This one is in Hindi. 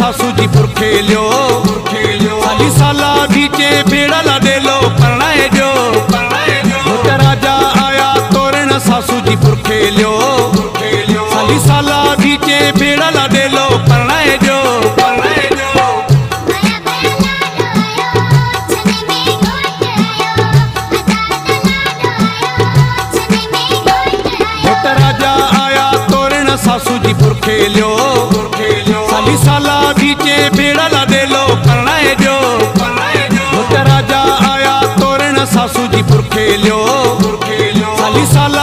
सासू जी पुर खेलियो साली साला बीचे भेड़ा ला दे लो परणाए जो राजा आया तोरण सासू जी पुर खेलियो साली साला बीचे भेड़ा ला दे लो परणाए जो राजा आया तोरण सासू जी पुर खेलियो साली साला बीचे भेड़ा ला दे लो परणाए जो राजा आया तोरण सासू जी पुर खेलियो साली साला